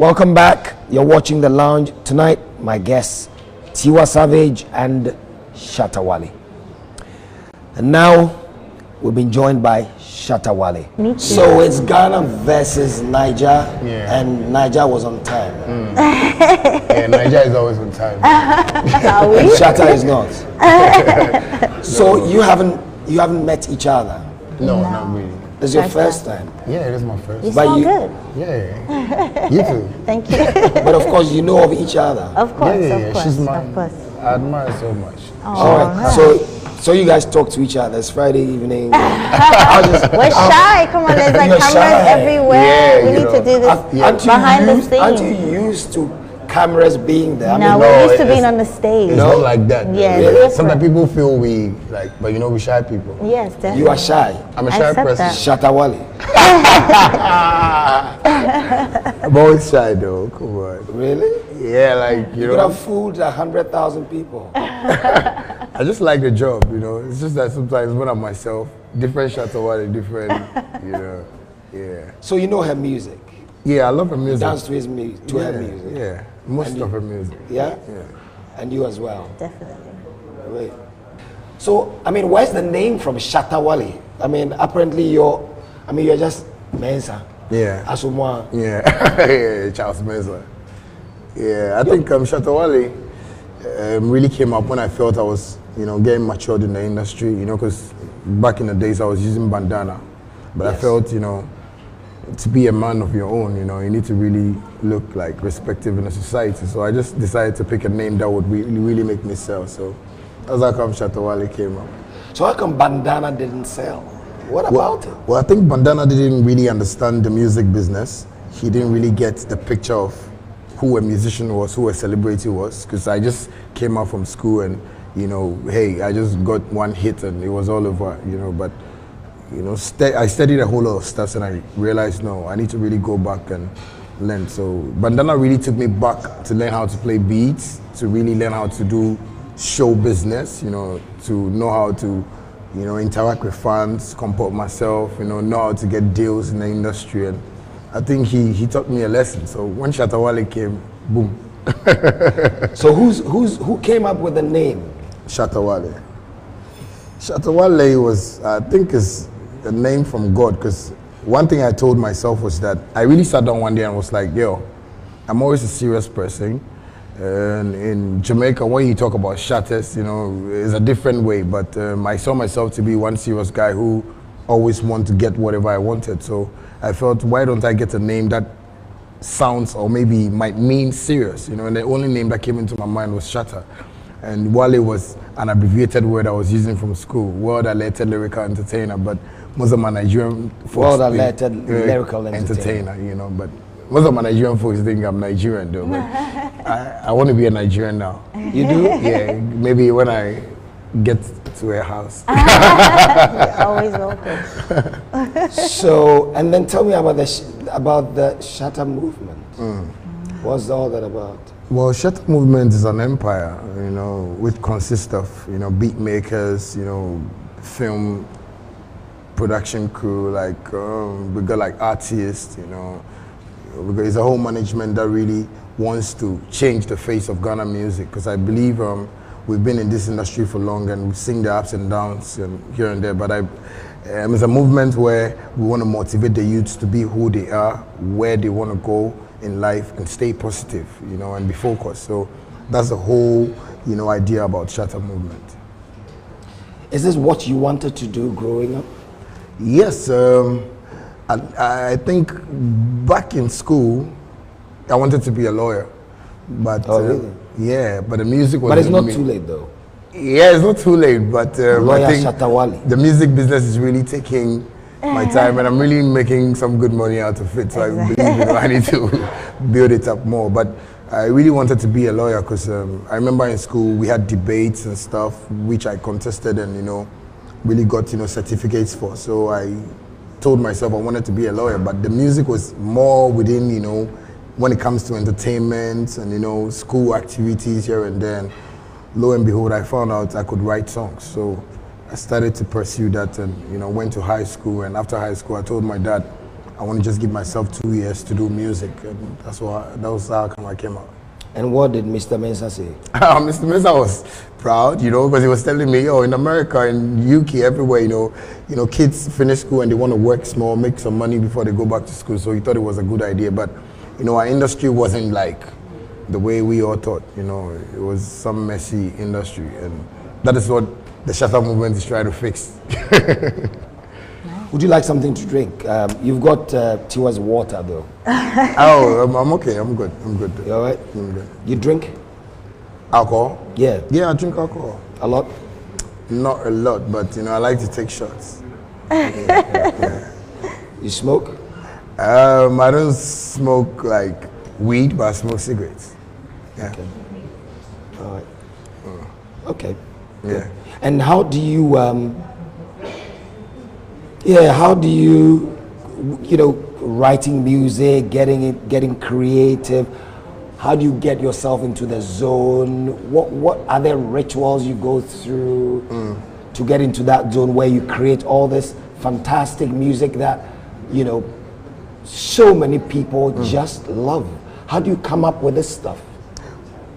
Welcome back. You're watching The Lounge. Tonight, my guests, Tiwa Savage and Shatta Wale. And now, we've been joined by Shatta Wale. So it's Ghana versus Niger, and Niger was on time. Yeah, Niger is always on time. Shatta is not. So you haven't met each other? No, not really. This is your first time? Yeah, it is my first. You sound good. Yeah. You too. Thank you. But of course, you know of each other. Of course, Yeah, of course. she's mine. Of course. I admire her so much. All right. So you guys talk to each other. It's Friday evening. We're shy. Come on, there's like You're cameras shy. everywhere. Yeah, we you need know. to do this behind the scenes. Aren't you used to cameras being there? No, we're used to being on the stage. It's not like that. Yeah, Really? it's Sometimes different. people feel we like, but you know, we shy people. Yes, definitely. You are shy. I'm a I shy accept person. that. Shatta Wale. I'm always shy though. Come on. Really? Yeah, like You you could know, have fooled 100,000 people. I just like the job. You know, it's just that sometimes when I'm myself, different Shatta Wale, different. You know, yeah. So you know her music. Yeah, I love her music. Dance to her music. Yeah, most of her music. Yeah? Yeah. And you as well. Definitely. Right. So, I mean, where's the name from, Shatta Wale? I mean, apparently you're just Mensa. Yeah. Asumwa. Yeah, yeah, Charles Meza. Yeah, I think Shatta Wale really came up when I felt I was, getting matured in the industry, because back in the days I was using bandana. But I felt, to be a man of your own, you need to really look like respective in the society. So I just decided to pick a name that would really make me sell. So that's how come Shatta Wale came up. So how come bandana didn't sell? What about it? Well, I think Bandana didn't really understand the music business. He didn't really get the picture of who a musician was, who a celebrity was, because I just came out from school and, hey, I just got one hit and it was all over, but, I studied a whole lot of stuff and I realized, no, I need to really go back and learn. So Bandana really took me back to learn how to play beats, to really learn how to do show business, to know how to interact with fans, comport myself, know how to get deals in the industry. And I think he taught me a lesson. So when Shatta Wale came, boom. So who came up with the name? Shatta Wale. Shatta Wale was, I think, is a name from God, because one thing I told myself was that I really sat down one day and was like, yo, I'm always a serious person. And in Jamaica, when you talk about shatters, it's a different way. But I saw myself to be one serious guy who always wanted to get whatever I wanted. So I felt, why don't I get a name that sounds or maybe might mean serious? And the only name that came into my mind was Shatta. And Wale was an abbreviated word I was using from school, World-Alerted Lyrical Entertainer. But most of my Nigerian folks World-Alerted Lyrical Entertainer, but most of my Nigerian folks think I'm Nigerian though, but I want to be a Nigerian now. You do? Yeah, maybe when I get to a house. You're always welcome. So, and then tell me about the Shatta movement. What's all that about? Well, Shatta movement is an empire, which consists of, beat makers, film production crew, like we got like artists, because it's a whole management that really wants to change the face of Ghana music, because I believe we've been in this industry for long and we've seen the ups and downs and here and there, but it's a movement where we want to motivate the youths to be who they are, where they want to go in life, and stay positive, and be focused. So that's the whole, idea about Shatta movement. Is this what you wanted to do growing up? Yes, I think back in school, I wanted to be a lawyer, but really? Yeah, but the music was. But it's not too late though. Yeah, it's not too late, but Lawyer I think Shatta Wale. the music business is really taking my time, and I'm really making some good money out of it. So I believe I need to build it up more. But I really wanted to be a lawyer because I remember in school we had debates and stuff which I contested and really got certificates for. So I told myself I wanted to be a lawyer, but the music was more within when it comes to entertainment and school activities here and there. And lo and behold, I found out I could write songs. So I started to pursue that and went to high school. And after high school, I told my dad I want to just give myself 2 years to do music, and that was how come I came out. And what did Mr. Mensah say? Mr. Mensah was proud, because he was telling me, in America, in UK, everywhere, kids finish school and they want to work small, make some money before they go back to school. So he thought it was a good idea. But, our industry wasn't like the way we all thought. It was some messy industry, and that is what the Shatta movement is trying to fix. Would you like something to drink? You've got Tiwa's water, though. I'm okay. I'm good. You all right? I'm good. You drink? Alcohol? Yeah. Yeah, I drink alcohol. A lot? Not a lot, but I like to take shots. You smoke? I don't smoke like weed, but I smoke cigarettes. Yeah. Okay. All right. Okay. Yeah. And how do you writing music, getting creative, how do you get yourself into the zone? What are there rituals you go through to get into that zone where you create all this fantastic music that so many people just love? How do you come up with this stuff?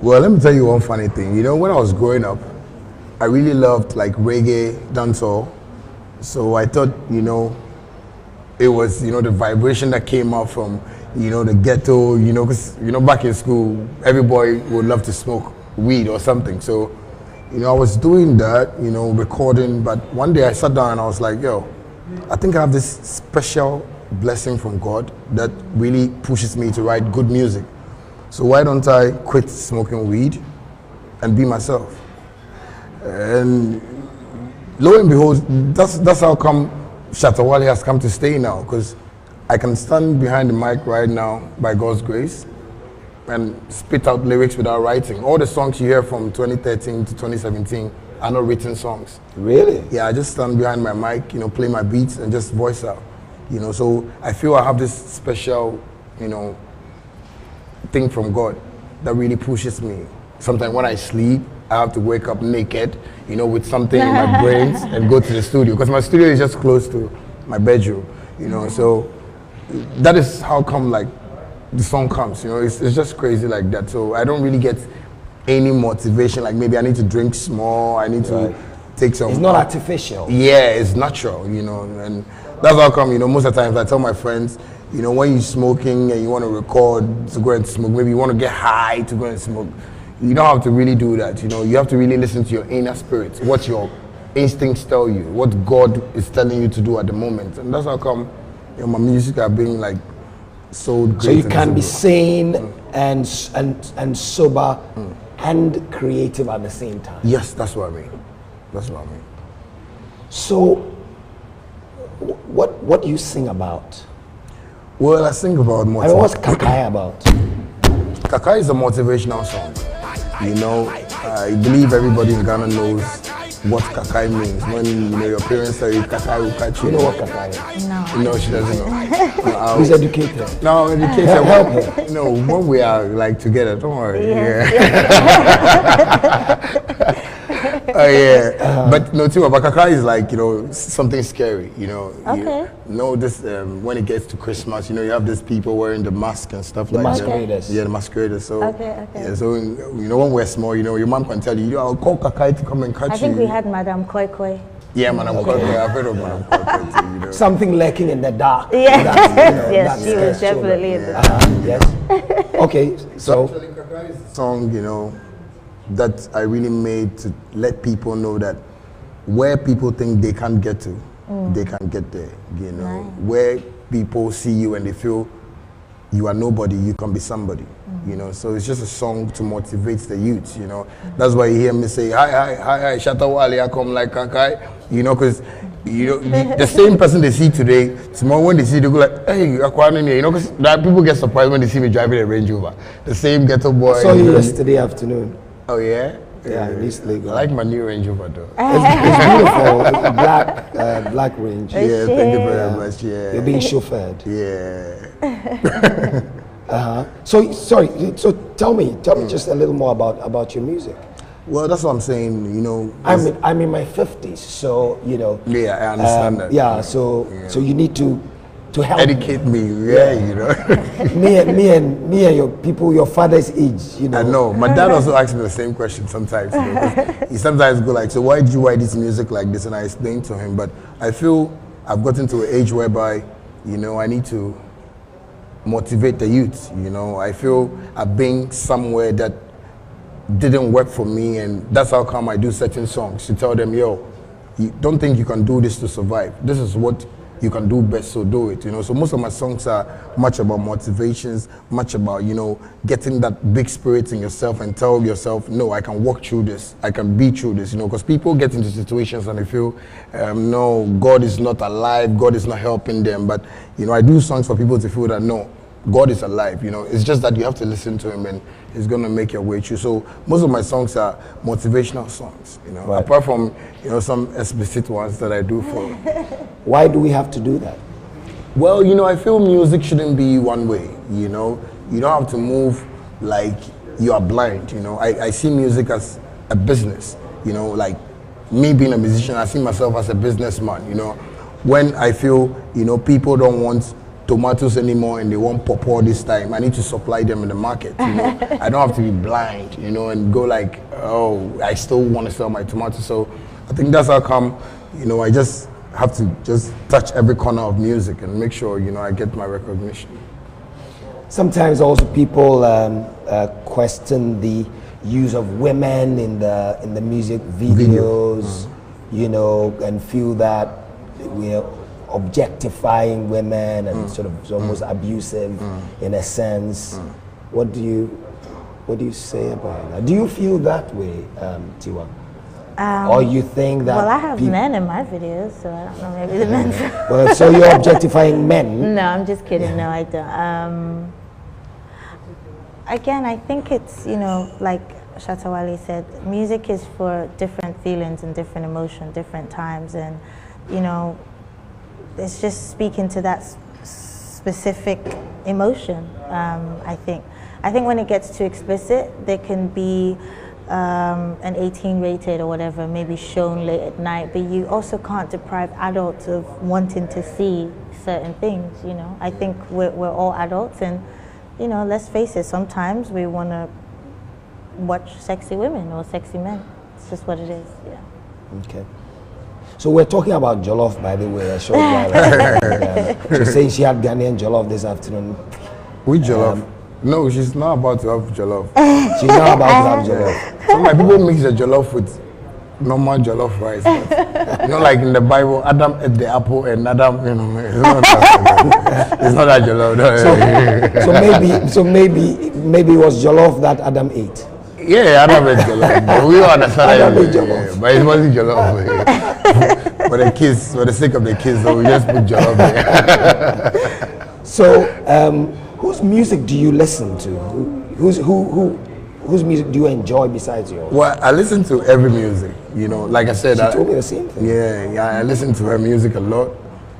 Well, let me tell you one funny thing. When I was growing up, I really loved like reggae, dancehall. So I thought, it was, the vibration that came out from, the ghetto, because, back in school, every boy would love to smoke weed or something. So, I was doing that, recording, but one day I sat down and I was like, I think I have this special blessing from God that really pushes me to write good music. So why don't I quit smoking weed and be myself? And lo and behold, that's how come Shatta Wale has come to stay now, because I can stand behind the mic right now by God's grace and spit out lyrics without writing. All the songs you hear from 2013 to 2017 are not written songs. Really? Yeah, I just stand behind my mic, play my beats and just voice out. So I feel I have this special, thing from God that really pushes me. Sometimes when I sleep, I have to wake up naked, with something in my brains and go to the studio, because my studio is just close to my bedroom, so that is how come like the song comes, it's just crazy like that. So I don't really get any motivation, like maybe I need to drink small, I need to take some. It's not artificial. Yeah, it's natural, and that's how come, most of the times I tell my friends, when you're smoking and you want to record to go and smoke, maybe you want to get high to go and smoke, you don't have to really do that. You have to really listen to your inner spirit, what your instincts tell you, what God is telling you to do at the moment. And that's how come my music are being like so great. So you can be sane and sober and creative at the same time. Yes, that's what I mean. So what do you sing about? Well, I sing about motivation. What's Kakai about? Kakai is a motivational song. I believe everybody in Ghana knows what Kakai means. When your parents say Kakai will catch you. You know what Kakai is? No. She doesn't know. Who's educated? No, educated. Help her. When we are like together, don't worry. Yeah. But no, too. But Kakai is like something scary. Okay. This when it gets to Christmas, you have these people wearing the mask and stuff like masqueraders. that. Yeah, the masqueraders. So Okay. yeah, so when we're small, your mom can tell you, I'll call Kakai to come and catch you. I think we had Madame Koi Koi. Yeah, Madame Koi Koi. I've heard of Madame Koi Koi too. Something lurking in the dark. Yeah. That's, Yes, she was definitely in the Yes. Okay, so actually, Kakai is a song, that I really made to let people know that where people think they can't get to, they can get there. Right. Where people see you and they feel you are nobody, you can be somebody. So it's just a song to motivate the youth. That's why you hear me say, hi, Shatta Wale, I come like Kakai. Because the same person they see today, tomorrow when they see, they go like, hey, because people get surprised when they see me driving a Range Rover. The same ghetto boy. I saw you yesterday afternoon. Oh yeah? Yeah, in East Lagos. I like my new Range Rover though. It's beautiful. It's a black Range. Yeah, thank you very much. Yeah. You're being chauffeured. Yeah. So tell me just a little more about your music. Well, that's what I'm saying. I'm in my 50s, so Yeah, I understand that. Yeah, so you need to to help educate me. Yeah, you know. me and your people, your father's age, you know. I know. My dad also asks me the same question sometimes. You know, 'cause he sometimes go like, so why did you write this music like this? And I explain to him, but I feel I've gotten to an age whereby, you know, I need to motivate the youth. You know, I feel I've been somewhere that didn't work for me, and that's how come I do certain songs to tell them, yo, you don't think you can do this to survive. This is what you can do best, so do it. You know, so most of my songs are much about motivations, much about, you know, getting that big spirit in yourself and tell yourself, no, I can walk through this, I can be through this. You know, because people get into situations and they feel, no, God is not alive, God is not helping them. But you know, I do songs for people to feel that no, God is alive. You know, it's just that you have to listen to Him, and He's gonna make your way through. So most of my songs are motivational songs. You know, right. Apart from, you know, some explicit ones that I do for. Why do we have to do that? Well, you know, I feel music shouldn't be one way. You know, you don't have to move like you are blind. You know, I see music as a business. You know, like me being a musician, I see myself as a businessman. You know, when I feel, you know, people don't want tomatoes anymore and they want pawpaw this time, I need to supply them in the market. You know, I don't have to be blind, you know, and go like, oh, I still want to sell my tomatoes. So I think that's how come, you know, I just have to just touch every corner of music and make sure, you know, I get my recognition. Sometimes also people question the use of women in the music videos, you know, and feel that we're objectifying women and sort of it's almost abusive in a sense. What do you say about that? Do you feel that way, Tiwa? Or you think that? Well, I have men in my videos, so I don't know, maybe the men. Well, so you're objectifying men? No, I'm just kidding. No, I don't. Again, I think it's, you know, like Shatta Wale said, music is for different feelings and different emotions, different times, and you know, it's just speaking to that specific emotion. I think when it gets too explicit, there can be an 18 rated or whatever, maybe shown late at night, but you also can't deprive adults of wanting to see certain things. You know, I think we're all adults, and you know, let's face it, sometimes we want to watch sexy women or sexy men. It's just what it is. Yeah. Okay. So we're talking about jollof, by the way. I showed you. She's saying she had Ghanaian jollof this afternoon. Which jollof? No, she's not about to have jollof. She's not about to have jollof. So my people mix the jollof with normal jollof rice. But, you know, like in the Bible, Adam ate the apple and Adam, you know, it's not that, it's not that jollof. No. So maybe it was jollof that Adam ate. Yeah, Adam ate jollof. But we all understand Adam ate jollof. Yeah, but it wasn't jollof. For the kids, for the sake of the kids, so we just put jollof there. So, whose music do you listen to? Whose music do you enjoy besides yours? Well, I listen to every music. You know, like I said, She told me the same thing. Yeah, I listen to her music a lot.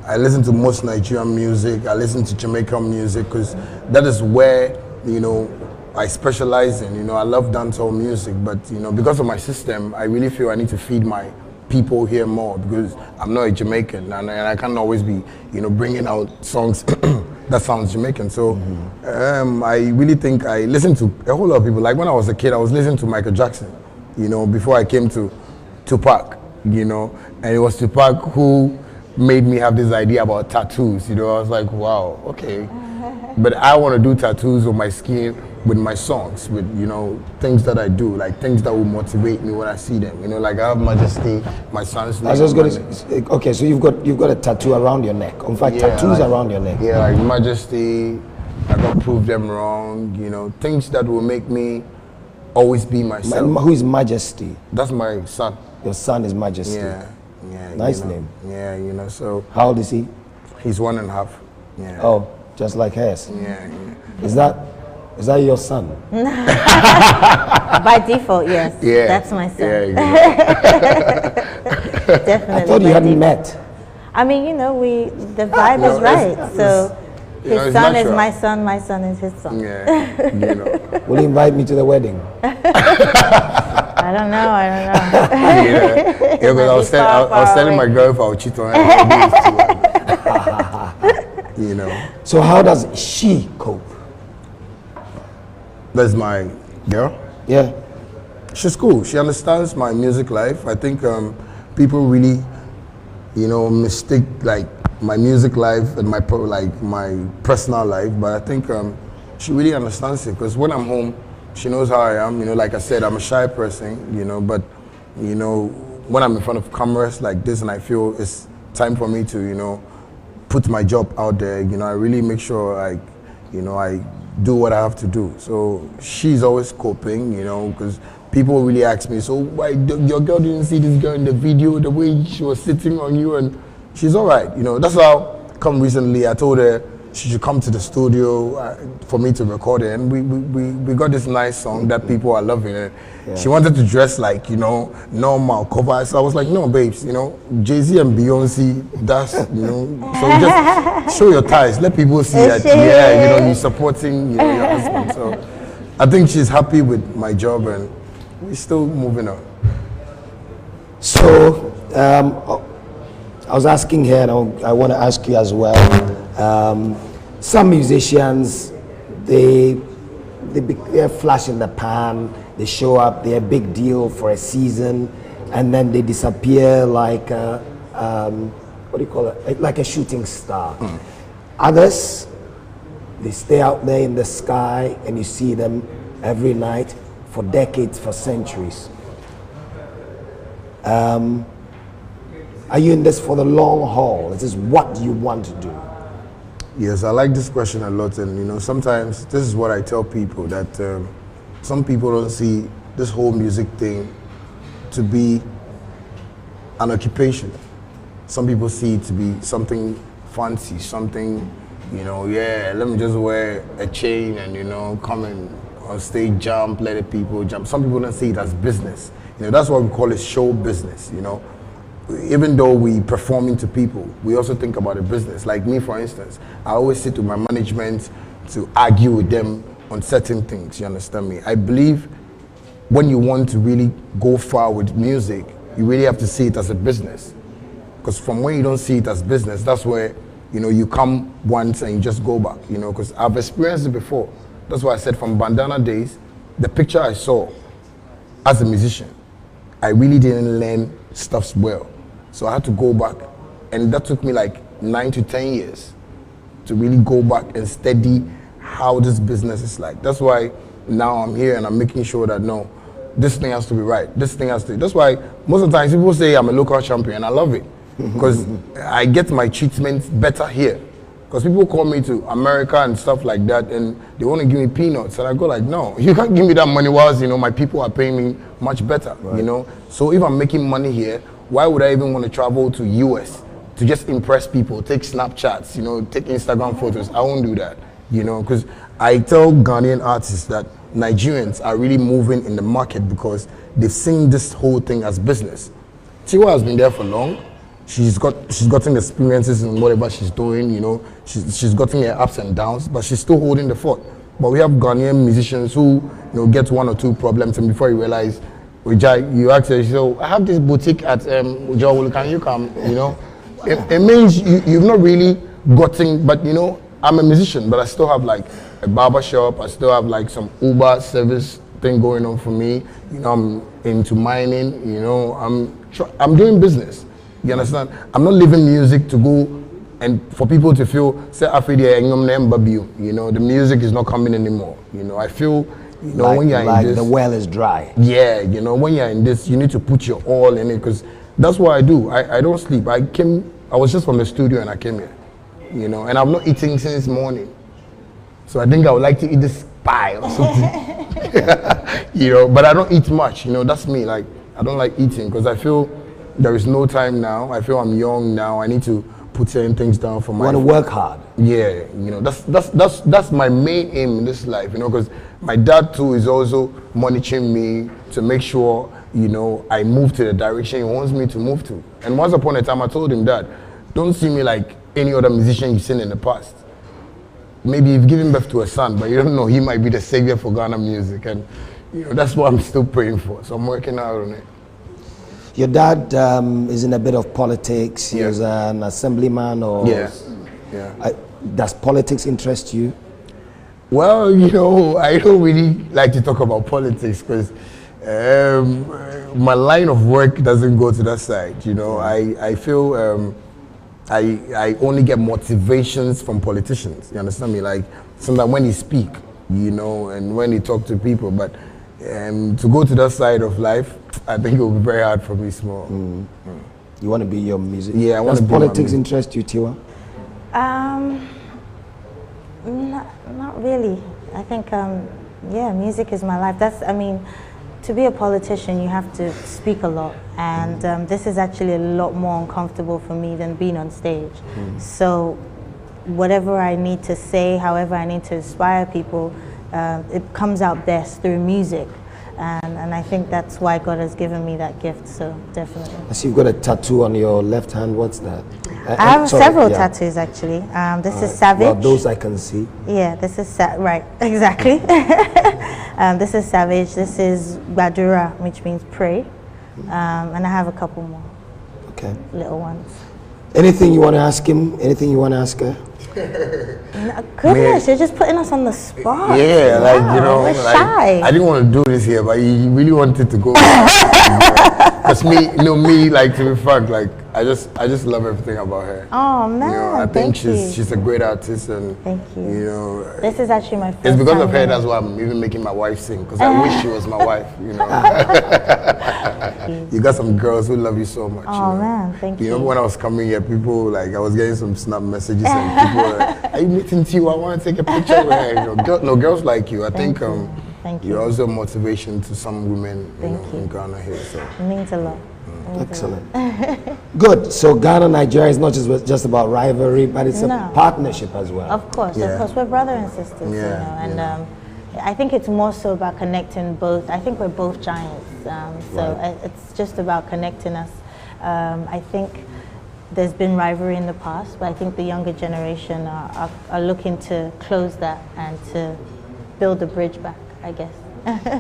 I listen to most Nigerian music. I listen to Jamaican music because that is where, you know, I specialize in. You know, I love dancehall music, but you know, because of my system, I really feel I need to feed my people here more because I'm not a Jamaican and I can't always be, you know, bringing out songs that sounds Jamaican. So I really think I listen to a whole lot of people. Like when I was a kid, I was listening to Michael Jackson, you know, before I came to Tupac, you know, and it was Tupac who made me have this idea about tattoos. You know, I was like, wow, okay. But I want to do tattoos on my skin with my songs, with, you know, things that I do, like things that will motivate me when I see them. You know, like I have Majesty, my son's name. I was just going to say, okay, so you've got a tattoo around your neck. In fact, Yeah, tattoos like, around your neck. Yeah, like Majesty, I got Prove Them Wrong, you know, things that will make me always be myself. Who is Majesty? That's my son. Your son is Majesty. Yeah. Nice you know, name. Yeah, you know, so. How old is he? He's 1.5. Yeah. Oh, just like hers. Yeah. Is that your son? By default, yes. Yeah. That's my son. Yeah, Definitely. I thought you by hadn't default. met. I mean, you know, the vibe is right. So you know, his it's son is natural. my son is his son. Yeah, you know. Will you invite me to the wedding? I don't know. Yeah, because I was telling my girl if I would cheat on her, I would do it too. you know. So how does she cope? That's my girl. Yeah. She's cool. She understands my music life. I think people really, you know, mistake like my music life and my personal life. But I think she really understands it, because when I'm home, she knows how I am. You know, like I said, I'm a shy person. You know, but you know, when I'm in front of cameras like this, and I feel it's time for me to, you know, put my job out there. You know, I really make sure I do what I have to do. So she's always coping. You know, because people really ask me, so why your girl didn't see this girl in the video, the way she was sitting on you? And she's all right. You know, that's how come recently I told her she should come to the studio for me to record it, and we got this nice song that people are loving it. Yeah. She wanted to dress like, you know, normal cover, so I was like, no babes, you know, Jay-Z and Beyonce, that's, you know, so just show your ties, let people see that, yeah, you know, you're supporting, you know, your husband. So I think she's happy with my job, and we're still moving on. So I was asking her, and I want to ask you as well. Some musicians, they're flash in the pan. They show up, they're a big deal for a season, and then they disappear like what do you call it? Like a shooting star. Others, they stay out there in the sky, and you see them every night for decades, for centuries. Are you in this for the long haul? Is this what you want to do? Yes, I like this question a lot, and you know, sometimes this is what I tell people, that some people don't see this whole music thing to be an occupation. Some people see it to be something fancy, something, you know, yeah, let me just wear a chain and, you know, come and on stage jump, let the people jump. Some people don't see it as business. You know, that's what we call it, show business, you know. Even though we performing to people, we also think about a business. Like me, for instance, I always sit with my management to argue with them on certain things, you understand me? I believe when you want to really go far with music, you really have to see it as a business. Because from when you don't see it as business, that's where, you know, you come once and you just go back, you know, because I've experienced it before. That's why I said from Bandana days, the picture I saw as a musician, I really didn't learn stuff well. So I had to go back, and that took me like 9 to 10 years to really go back and study how this business is like. That's why now I'm here and I'm making sure that no, this thing has to be right. This thing has to. That's why most of the times people say I'm a local champion. I love it because I get my treatment better here. Because people call me to America and stuff like that, and they want to give me peanuts, and I go like, no, you can't give me that money whilst, you know, my people are paying me much better, right. You know. So if I'm making money here, why would I even want to travel to US to just impress people, take Snapchats, you know, take Instagram photos? I won't do that, you know, because I tell Ghanaian artists that Nigerians are really moving in the market because they've seen this whole thing as business. Tiwa has been there for long. She's gotten experiences in whatever she's doing, you know. She's gotten her ups and downs, but she's still holding the fort. But we have Ghanaian musicians who, you know, get 1 or 2 problems, and before you realize, you ask her, so I have this boutique at Joel, can you come? You know, it means you've not really gotten, but you know, I'm a musician, but I still have like a barber shop. I still have like some Uber service thing going on for me. You know, I'm into mining. You know, I'm doing business. You understand? I'm not leaving music to go and for people to feel, say, you know, the music is not coming anymore. You know, I feel. You know, when you're in this, the well is dry. Yeah, you know, when you're in this, you need to put your all in it, because that's what I do. I don't sleep. I was just from the studio and I came here, you know, and I've not eaten since morning. So I think I would like to eat this pie or something, you know, but I don't eat much, you know, that's me. Like, I don't like eating because I feel there is no time now. I feel I'm young now. I need to put certain things down for my. You want to work hard. Yeah, you know, that's my main aim in this life, you know, because my dad too is also monitoring me to make sure, you know, I move to the direction he wants me to move to. And once upon a time, I told him that, don't see me like any other musician you've seen in the past. Maybe you've given birth to a son, but you don't know, he might be the savior for Ghana music, and you know, that's what I'm still praying for. So I'm working out on it. Your dad is in a bit of politics. He was an assemblyman, or yeah. Does politics interest you? Well, you know, I don't really like to talk about politics because my line of work doesn't go to that side. You know, I feel I only get motivations from politicians. You understand me? Like sometimes when they speak, you know, and when they talk to people, but to go to that side of life, I think it will be very hard for me small. You want to be your music? Yeah, I want to be politics interest you, Tiwa? Not really. I think, yeah, music is my life. I mean, to be a politician, you have to speak a lot. And this is actually a lot more uncomfortable for me than being on stage. So whatever I need to say, however I need to inspire people, it comes out best through music. And I think that's why God has given me that gift, so definitely. I see you've got a tattoo on your left hand. What's that? I have several tattoos, actually. This is Savage. Well, those I can see. Yeah, this is, right, exactly. This is Savage. This is Badura, which means pray. And I have a couple more. Okay. Little ones. Anything you want to ask him? Anything you want to ask her? No, goodness, you're just putting us on the spot. Yeah, wow, like, you know, we're shy. I didn't want to do this here, but he really wanted to go. Because me, like, to be frank, like, I just love everything about her. Oh man, you know, I think she's a great artist, and thank you. You know, this is actually my first. It's because time of her that's why I'm even making my wife sing, because I wish she was my wife. You know, you got some girls who love you so much. Oh you know? man, thank you. You know, when I was coming here, people like I was getting some snap messages, and people were like, "Are you meeting Tiwa? I want to take a picture with her." You know, girls like you. I think Thank you. you're also a motivation to some women in Ghana here. So It means a lot. Excellent. Good. So Ghana, Nigeria is not just about rivalry, but it's a partnership as well. Of course, we're brother and sisters, you know, and I think it's more so about connecting both. I think we're both giants, so it's just about connecting us. I think there's been rivalry in the past, but I think the younger generation are looking to close that and to build a bridge back, I guess.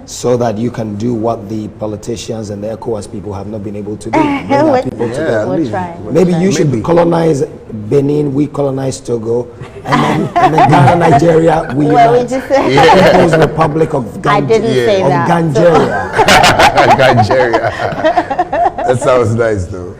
So that you can do what the politicians and the ECOWAS people have not been able to do. Bring our people together. We'll try. Maybe you should colonize Benin, we colonize Togo, and then Ghana, Nigeria, we unite. People's Republic of I didn't say that. Gangeria. That sounds nice though.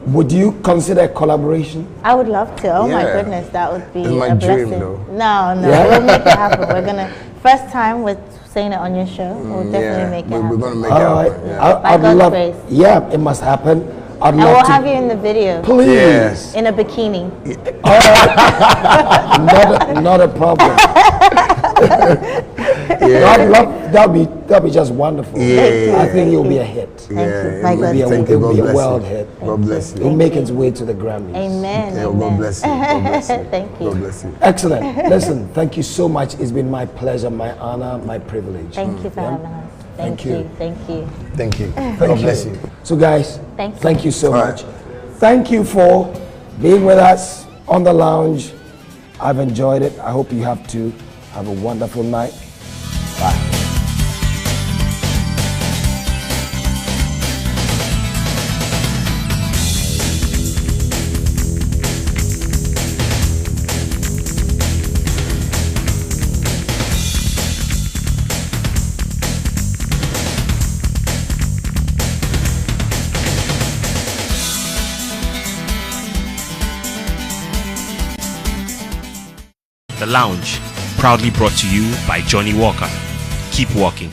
Would you consider collaboration? I would love to. Oh my goodness, that would be my a dream, blessing. though. No, we'll make it happen. We're gonna first time with saying it on your show. We'll definitely make it happen. We're gonna make it happen. By God's grace. Yeah, it must happen. And we'll have you in the video. Please. In a bikini. Not a problem. That'll be just wonderful. I think you'll be a hit. Thank you. It'll be a world hit. God bless you. It'll make its way to the Grammys. Amen. God bless you. God bless you. Thank you. God bless you. Excellent. Listen, thank you so much. It's been my pleasure, my honor, my privilege. Thank you for having us. Thank you. Thank you. God bless you. So guys, thank you so much. Thank you for being with us on the lounge. I've enjoyed it. I hope you have too. Have a wonderful night. Bye. The Lounge, proudly brought to you by Johnny Walker. Keep walking.